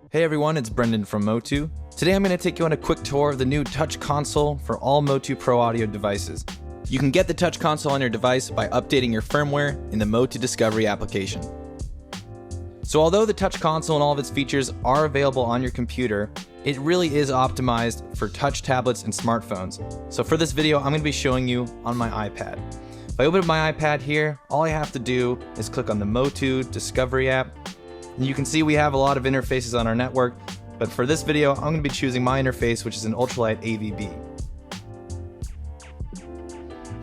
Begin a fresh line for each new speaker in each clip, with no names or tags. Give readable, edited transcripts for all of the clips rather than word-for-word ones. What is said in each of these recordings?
Hey everyone, it's Brendan from MOTU. Today I'm going to take you on a quick tour of the new Touch Console for all MOTU Pro Audio devices. You can get the Touch Console on your device by updating your firmware in the MOTU Discovery application. So although the Touch Console and all of its features are available on your computer, it really is optimized for touch tablets and smartphones. So for this video, I'm going to be showing you on my iPad. If I open up my iPad here, all I have to do is click on the MOTU Discovery app. And you can see we have a lot of interfaces on our network, but for this video, I'm going to be choosing my interface, which is an UltraLite AVB.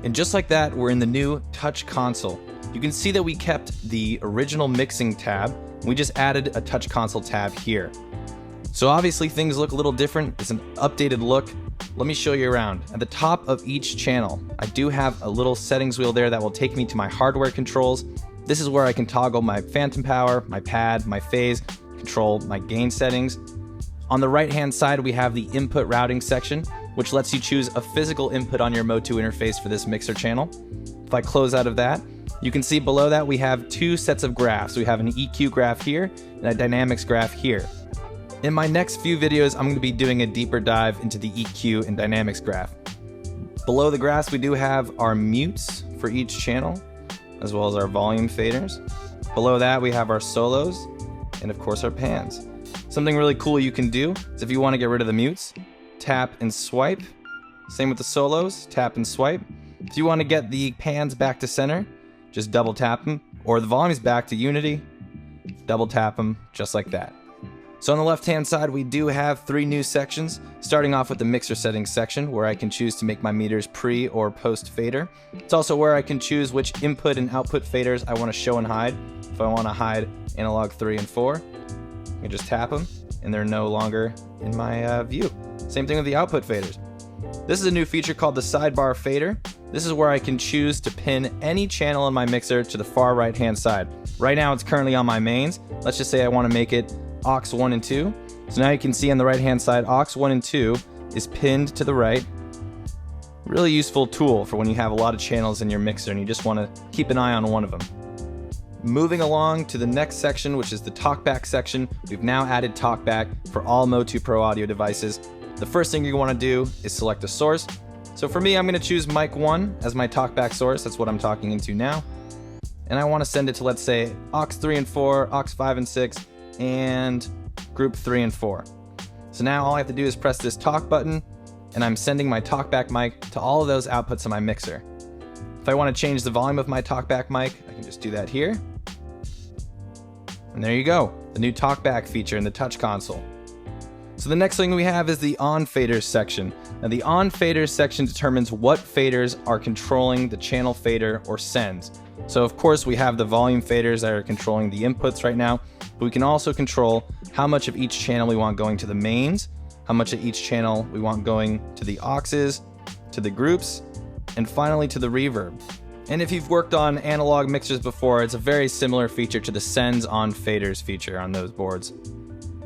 And just like that, we're in the new Touch Console. You can see that we kept the original mixing tab. We just added a Touch Console tab here. So obviously things look a little different. It's an updated look. Let me show you around. At the top of each channel, I do have a little settings wheel there that will take me to my hardware controls. This is where I can toggle my phantom power, my pad, my phase, control my gain settings. On the right-hand side, we have the input routing section, which lets you choose a physical input on your MOTU interface for this mixer channel. If I close out of that, you can see below that we have two sets of graphs. We have an EQ graph here and a dynamics graph here. In my next few videos, I'm going to be doing a deeper dive into the EQ and dynamics graph. Below the graphs, we do have our mutes for each channel, as well as our volume faders. Below that, we have our solos, and of course our pans. Something really cool you can do is if you want to get rid of the mutes, tap and swipe. Same with the solos, tap and swipe. If you want to get the pans back to center, just double tap them, or the volumes back to unity, double tap them just like that. So on the left-hand side, we do have three new sections, starting off with the mixer settings section, where I can choose to make my meters pre or post fader. It's also where I can choose which input and output faders I want to show and hide. If I want to hide analog 3 and 4, I can just tap them, and they're no longer in my view. Same thing with the output faders. This is a new feature called the sidebar fader. This is where I can choose to pin any channel in my mixer to the far right-hand side. Right now, it's currently on my mains. Let's just say I want to make it aux 1 and 2. So now you can see on the right hand side, aux 1 and 2 is pinned to the right. Really useful tool for when you have a lot of channels in your mixer and you just want to keep an eye on one of them. Moving along to the next section, which is the Talkback section, we've now added Talkback for all MOTU Pro Audio devices. The first thing you want to do is select a source. So for me, I'm going to choose mic 1 as my Talkback source. That's what I'm talking into now. And I want to send it to, let's say, aux 3 and 4, aux 5 and 6, and group 3 and 4. So now all I have to do is press this talk button, and I'm sending my Talkback mic to all of those outputs on my mixer. If I want to change the volume of my Talkback mic, I can just do that here. And there you go, the new Talkback feature in the Touch Console. So the next thing we have is the on faders section. Now the on faders section determines what faders are controlling the channel fader or sends. So of course we have the volume faders that are controlling the inputs right now, but we can also control how much of each channel we want going to the mains, how much of each channel we want going to the auxes, to the groups, and finally to the reverb. And if you've worked on analog mixers before, it's a very similar feature to the sends on faders feature on those boards.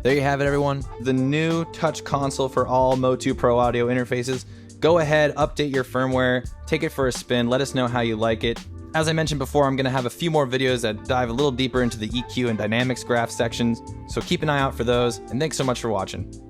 There you have it, everyone. The new Touch Console for all MOTU Pro Audio interfaces. Go ahead, update your firmware, take it for a spin, let us know how you like it. As I mentioned before, I'm going to have a few more videos that dive a little deeper into the EQ and dynamics graph sections, so keep an eye out for those, and thanks so much for watching.